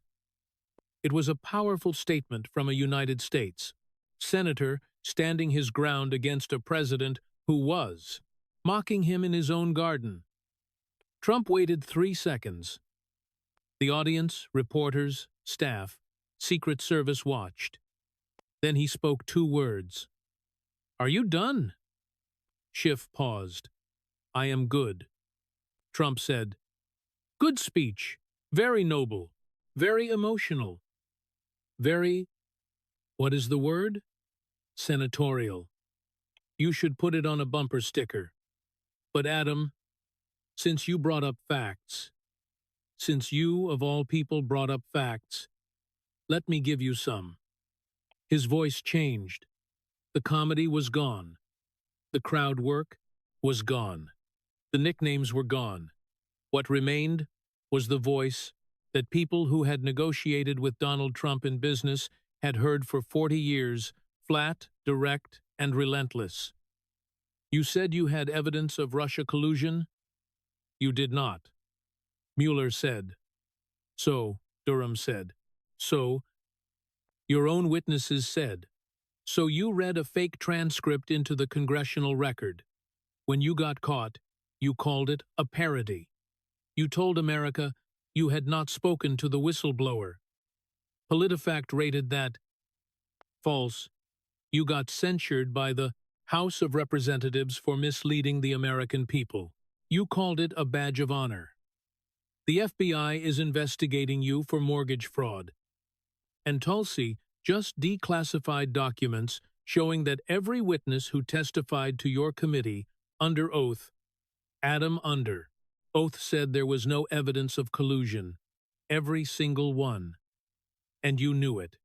It was a powerful statement from a United States senator standing his ground against a president who was mocking him in his own garden. Trump waited 3 seconds. The audience, reporters, staff, Secret Service watched. Then he spoke 2 words. Are you done? Schiff paused. I am good. Trump said, good speech, very noble, very emotional, very, what is the word? Senatorial. You should put it on a bumper sticker. But Adam, since you brought up facts, since you, of all people, brought up facts, let me give you some. His voice changed. The comedy was gone. The crowd work was gone. The nicknames were gone. What remained was the voice that people who had negotiated with Donald Trump in business had heard for 40 years, flat, direct, and relentless. You said you had evidence of Russia collusion? You did not. Mueller said. So, Durham said. So, your own witnesses said. So you read a fake transcript into the congressional record. When you got caught, you called it a parody. You told America you had not spoken to the whistleblower. PolitiFact rated that false. You got censured by the House of Representatives for misleading the American people. You called it a badge of honor. The FBI is investigating you for mortgage fraud. And Tulsi just declassified documents showing that every witness who testified to your committee under oath, Adam under oath, said there was no evidence of collusion. Every single one. And you knew it.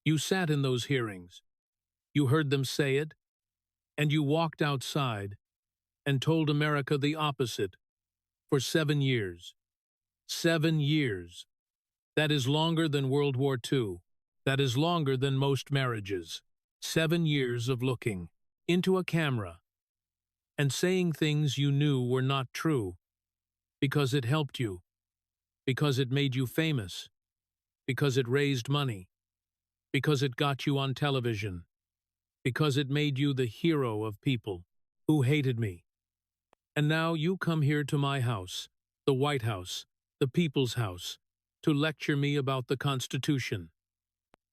You sat in those hearings. You heard them say it, and you walked outside and told America the opposite for 7 years. 7 years. That is longer than World War II. That is longer than most marriages. 7 years of looking into a camera and saying things you knew were not true because it helped you, because it made you famous, because it raised money, because it got you on television, because it made you the hero of people who hated me. And now you come here to my house, the White House, the People's House, to lecture me about the Constitution.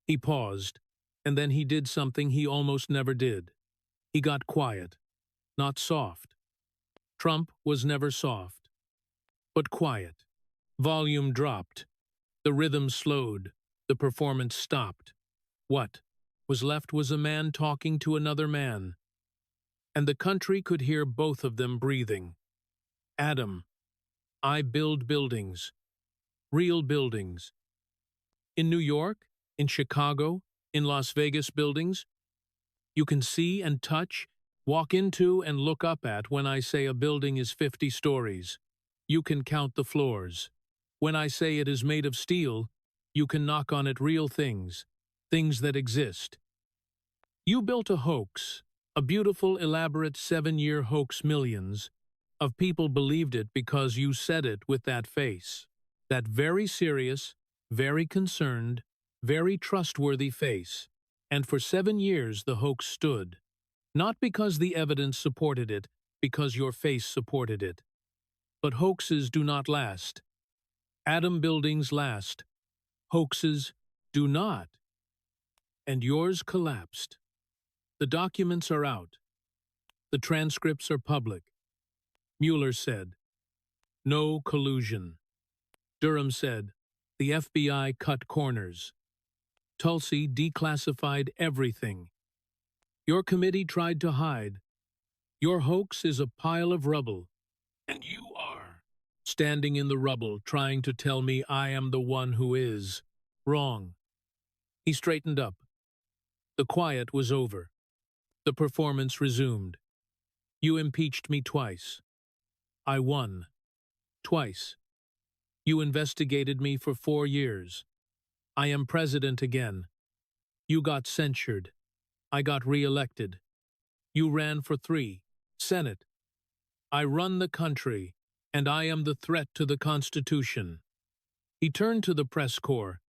He paused, and then he did something he almost never did. He got quiet, not soft. Trump was never soft, but quiet. Volume dropped. The rhythm slowed. The performance stopped. What was left was a man talking to another man, and the country could hear both of them breathing. Adam, I build buildings, real buildings. In New York, in Chicago, in Las Vegas buildings, you can see and touch, walk into and look up at when I say a building is 50 stories. You can count the floors. When I say it is made of steel, you can knock on it real things, things that exist. You built a hoax, a beautiful, elaborate 7-year hoax. Millions of people believed it because you said it with that face, that very serious, very concerned, very trustworthy face. And for 7 years the hoax stood, not because the evidence supported it, because your face supported it. But hoaxes do not last. Adam buildings last. Hoaxes do not. And yours collapsed. The documents are out. The transcripts are public. Mueller said, no collusion. Durham said, the FBI cut corners. Tulsi declassified everything. Your committee tried to hide. Your hoax is a pile of rubble, and you are standing in the rubble trying to tell me I am the one who is wrong. He straightened up. The quiet was over. The performance resumed. You impeached me twice. I won. Twice. You investigated me for 4 years. I am president again. You got censured. I got re-elected. You ran for 3. Senate. I run the country, and I am the threat to the Constitution. He turned to the press corps.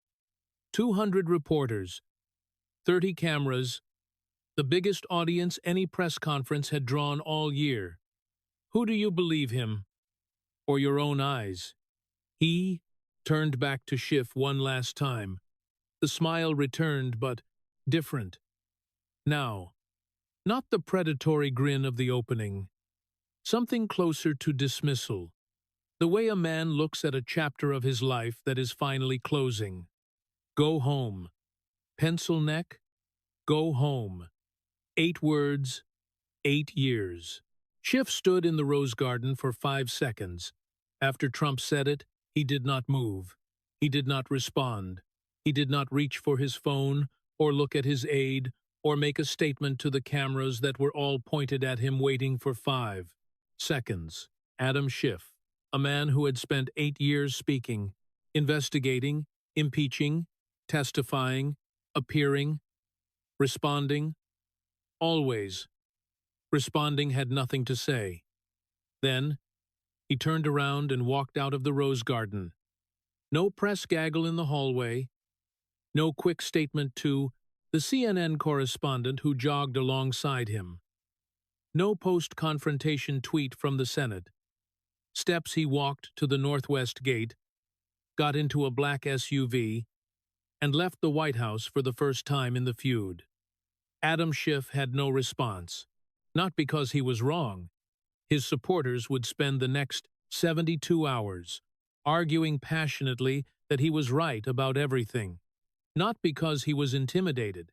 200 reporters, 30 cameras, the biggest audience any press conference had drawn all year. Who do you believe, him or your own eyes? He turned back to Schiff one last time. The smile returned, but different. Now, not the predatory grin of the opening. Something closer to dismissal. The way a man looks at a chapter of his life that is finally closing. Go home. Pencil neck. Go home. 8 words, 8 years. Schiff stood in the Rose Garden for 5 seconds. After Trump said it, he did not move. He did not respond. He did not reach for his phone, or look at his aide, or make a statement to the cameras that were all pointed at him, waiting for 5 seconds. Adam Schiff, a man who had spent 8 years speaking, investigating, impeaching, testifying, appearing, responding, always. Responding, had nothing to say. Then, he turned around and walked out of the Rose Garden. No press gaggle in the hallway. No quick statement to the CNN correspondent who jogged alongside him. No post-confrontation tweet from the Senate. Steps he walked to the Northwest Gate, got into a black SUV, and left the White House for the first time in the feud. Adam Schiff had no response. Not because he was wrong. His supporters would spend the next 72 hours arguing passionately that he was right about everything. Not because he was intimidated.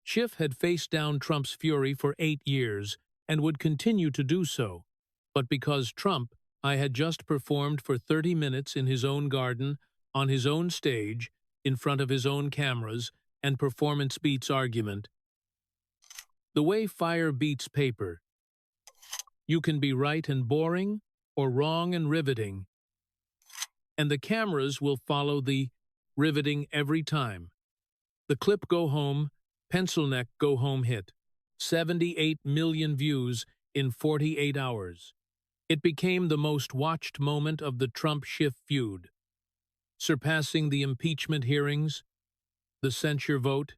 Schiff had faced down Trump's fury for 8 years and would continue to do so. But because Trump, I had just performed for 30 minutes in his own garden, on his own stage, in front of his own cameras, and performance beats argument. The way fire beats paper. You can be right and boring, or wrong and riveting. And the cameras will follow the riveting every time. The clip go home, pencil neck go home hit. 78 million views in 48 hours. It became the most watched moment of the Trump-Schiff feud, surpassing the impeachment hearings, the censure vote,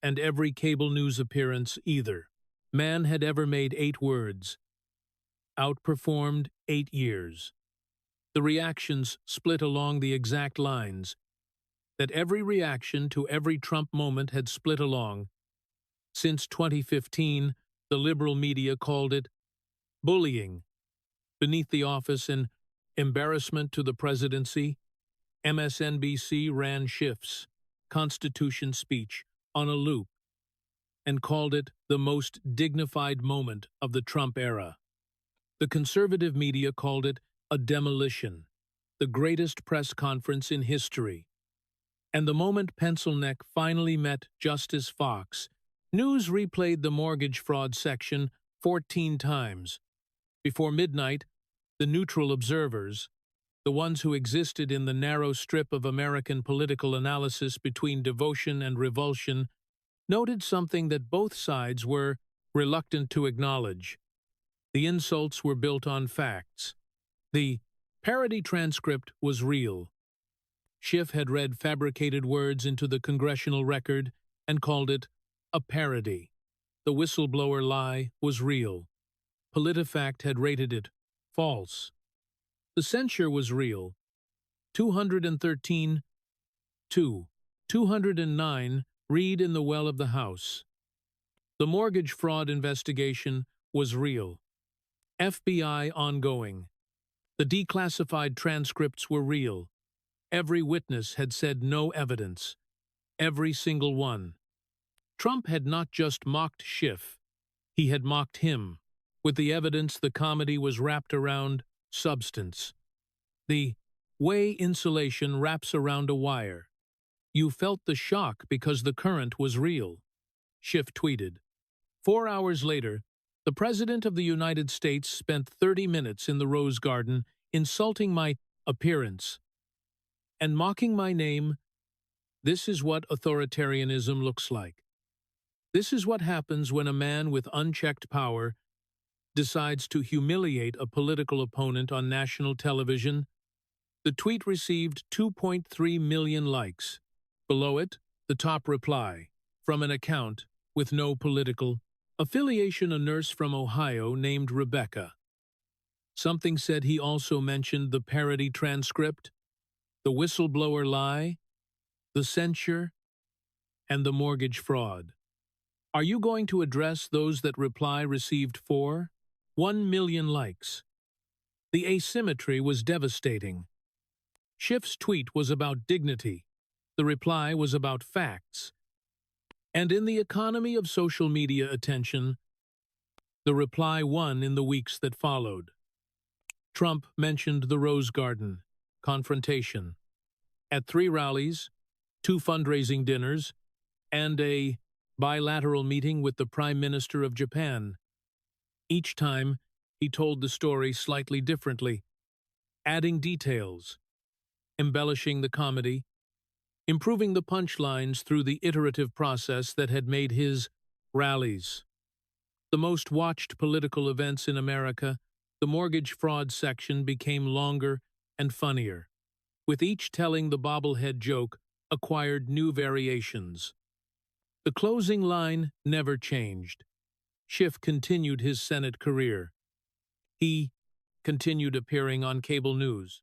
and every cable news appearance either man had ever made 8 words. Outperformed 8 years. The reactions split along the exact lines that every reaction to every Trump moment had split along. Since 2015, the liberal media called it bullying. Beneath the office and embarrassment to the presidency, MSNBC ran Schiff's Constitution speech on a loop and called it the most dignified moment of the Trump era. The conservative media called it a demolition, the greatest press conference in history. And the moment Pencil Neck finally met Justice Fox, news replayed the mortgage fraud section 14 times. Before midnight, the neutral observers, the ones who existed in the narrow strip of American political analysis between devotion and revulsion, noted something that both sides were reluctant to acknowledge. The insults were built on facts. The parody transcript was real. Schiff had read fabricated words into the congressional record and called it a parody. The whistleblower lie was real. PolitiFact had rated it false. The censure was real. 213 to 209 read in the well of the House. The mortgage fraud investigation was real. FBI ongoing. The declassified transcripts were real. Every witness had said no evidence. Every single one. Trump had not just mocked Schiff. He had mocked him. With the evidence, the comedy was wrapped around substance. The way insulation wraps around a wire. You felt the shock because the current was real. Schiff tweeted. 4 hours later, the President of the United States spent 30 minutes in the Rose Garden insulting my appearance and mocking my name. This is what authoritarianism looks like. This is what happens when a man with unchecked power decides to humiliate a political opponent on national television. The tweet received 2.3 million likes. Below it, the top reply, from an account with no political affiliation, a nurse from Ohio named Rebecca. Something said he also mentioned the parody transcript, the whistleblower lie, the censure, and the mortgage fraud. Are you going to address those that reply received 1 million likes? The asymmetry was devastating. Schiff's tweet was about dignity. The reply was about facts. And in the economy of social media attention, the reply won in the weeks that followed. Trump mentioned the Rose Garden, confrontation, at 3 rallies, 2 fundraising dinners, and a bilateral meeting with the Prime Minister of Japan. Each time, he told the story slightly differently, adding details, embellishing the comedy, improving the punchlines through the iterative process that had made his rallies the most watched political events in America. The mortgage fraud section became longer and funnier. With each telling, the bobblehead joke acquired new variations. The closing line never changed. Schiff continued his Senate career. He continued appearing on cable news.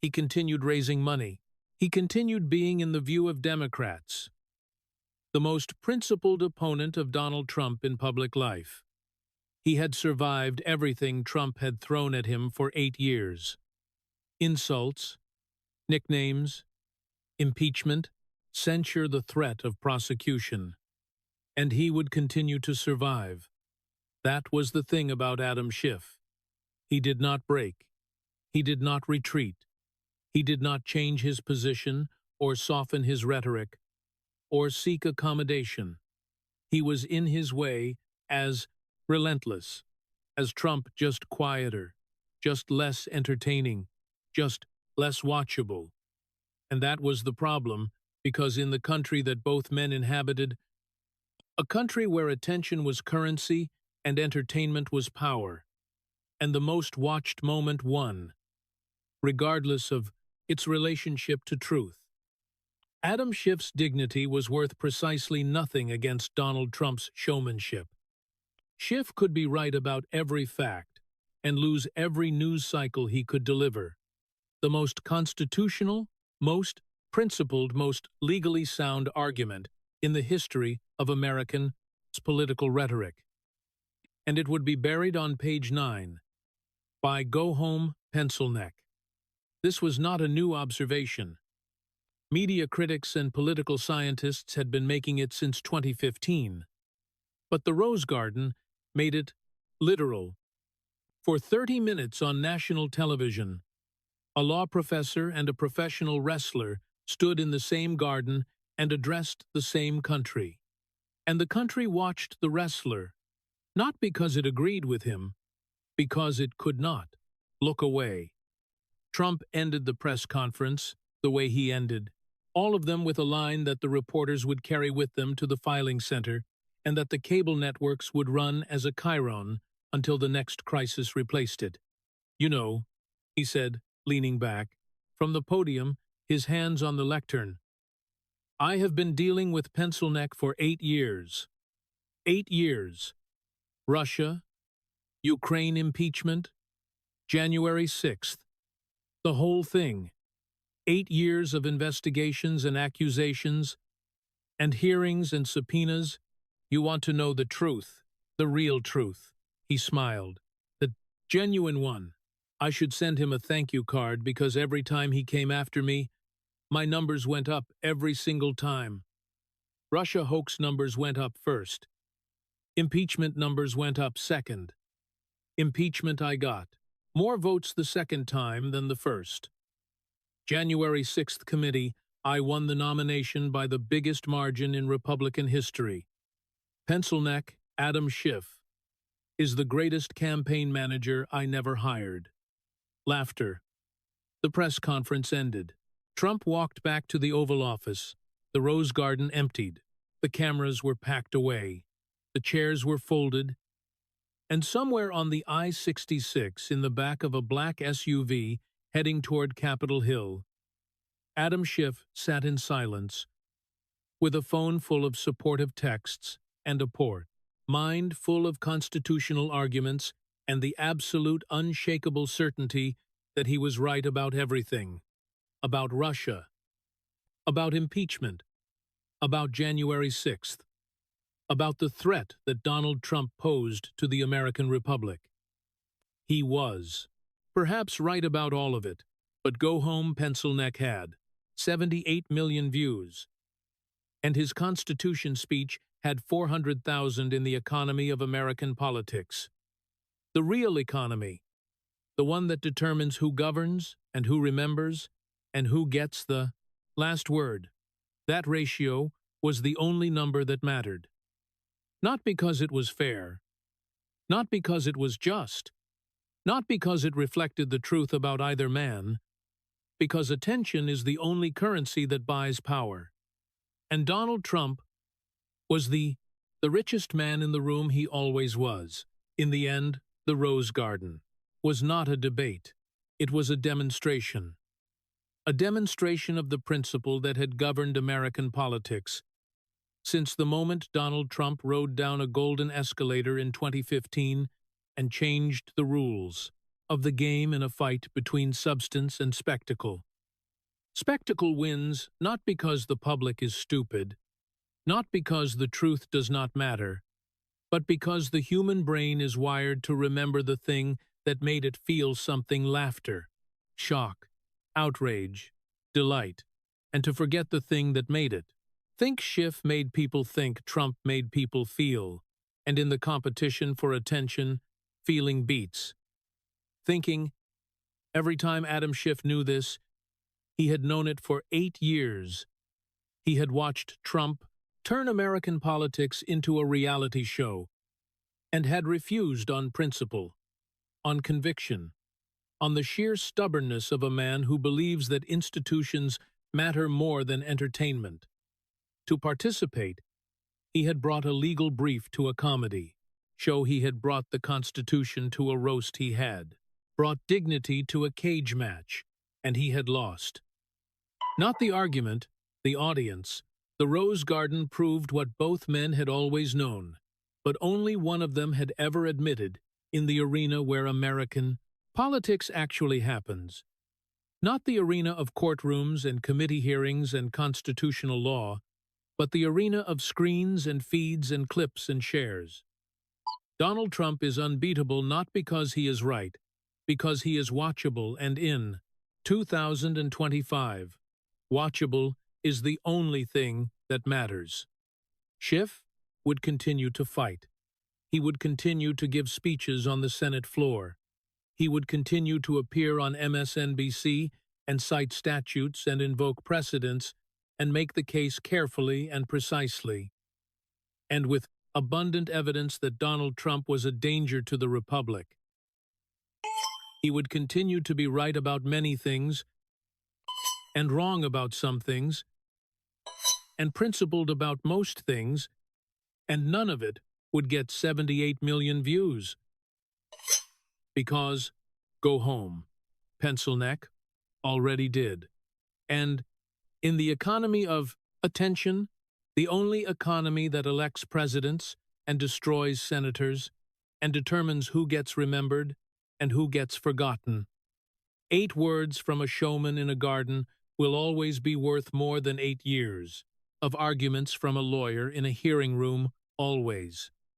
He continued raising money. He continued being in the view of Democrats, the most principled opponent of Donald Trump in public life. He had survived everything Trump had thrown at him for 8 years. Insults, nicknames, impeachment, censure, the threat of prosecution. and he would continue to survive. That was the thing about Adam Schiff. He did not break. He did not retreat. He did not change his position or soften his rhetoric or seek accommodation. He was in his way as relentless as Trump, just quieter, just less entertaining, just less watchable. And that was the problem, because in the country that both men inhabited, a country where attention was currency and entertainment was power, and the most watched moment won, regardless of its relationship to truth. Adam Schiff's dignity was worth precisely nothing against Donald Trump's showmanship. Schiff could be right about every fact and lose every news cycle he could deliver. The most constitutional, most principled, most legally sound argument in the history of American political rhetoric. And it would be buried on page 9 by Go Home Pencil Neck. This was not a new observation. Media critics and political scientists had been making it since 2015. But the Rose Garden made it literal. For 30 minutes on national television, a law professor and a professional wrestler stood in the same garden and addressed the same country. And the country watched the wrestler, not because it agreed with him, because it could not look away. Trump ended the press conference the way he ended, all of them with a line that the reporters would carry with them to the filing center, and that the cable networks would run as a chyron until the next crisis replaced it. "You know," he said, leaning back, from the podium, his hands on the lectern, "I have been dealing with Pencil Neck for 8 years. 8 years. Russia, Ukraine impeachment, January 6th. The whole thing. 8 years of investigations and accusations, and hearings and subpoenas. You want to know the truth, the real truth." He smiled. "The genuine one. I should send him a thank you card, because every time he came after me, my numbers went up every single time. Russia hoax numbers went up first. Impeachment numbers went up second. Impeachment I got more votes the second time than the first. January 6th committee, I won the nomination by the biggest margin in Republican history. Pencil Neck, Adam Schiff, is the greatest campaign manager I never hired." Laughter. The press conference ended. Trump walked back to the Oval Office. The Rose Garden emptied. The cameras were packed away. The chairs were folded. And somewhere on the I-66, in the back of a black SUV heading toward Capitol Hill, Adam Schiff sat in silence, with a phone full of supportive texts and a port, mind full of constitutional arguments and the absolute unshakable certainty that he was right about everything. About Russia, about impeachment, about January 6th, about the threat that Donald Trump posed to the American Republic. He was, perhaps, right about all of it, but Go Home Pencil Neck had 78 million views, and his Constitution speech had 400,000 in the economy of American politics. The real economy, the one that determines who governs and who remembers and who gets the last word. That ratio was the only number that mattered. Not because it was fair, not because it was just, not because it reflected the truth about either man, because attention is the only currency that buys power. And Donald Trump was the richest man in the room he always was. In the end, the Rose Garden was not a debate. It was a demonstration. A demonstration of the principle that had governed American politics since the moment Donald Trump rode down a golden escalator in 2015 and changed the rules of the game in a fight between substance and spectacle. Spectacle wins not because the public is stupid, not because the truth does not matter, but because the human brain is wired to remember the thing that made it feel something: laughter, shock, outrage, delight, and to forget the thing that made it, Think Schiff made people think, Trump made people feel, and in the competition for attention, feeling beats. Thinking, every time Adam Schiff knew this, he had known it for 8 years. He had watched Trump turn American politics into a reality show, and had refused on principle, on conviction, on the sheer stubbornness of a man who believes that institutions matter more than entertainment. To participate, he had brought a legal brief to a comedy, show he had brought the Constitution to a roast he had, brought dignity to a cage match, and he had lost. Not the argument, the audience. The Rose Garden proved what both men had always known, but only one of them had ever admitted, in the arena where American politics actually happens. Not the arena of courtrooms and committee hearings and constitutional law, but the arena of screens and feeds and clips and shares. Donald Trump is unbeatable not because he is right, because he is watchable, and in 2025, watchable is the only thing that matters. Schiff would continue to fight. He would continue to give speeches on the Senate floor. He would continue to appear on MSNBC and cite statutes and invoke precedents and make the case carefully and precisely, and with abundant evidence that Donald Trump was a danger to the Republic. He would continue to be right about many things and wrong about some things and principled about most things, and none of it would get 78 million views. Because, go home, pencil neck, already did. And in the economy of attention, the only economy that elects presidents and destroys senators and determines who gets remembered and who gets forgotten, 8 words from a showman in a garden will always be worth more than 8 years of arguments from a lawyer in a hearing room, always.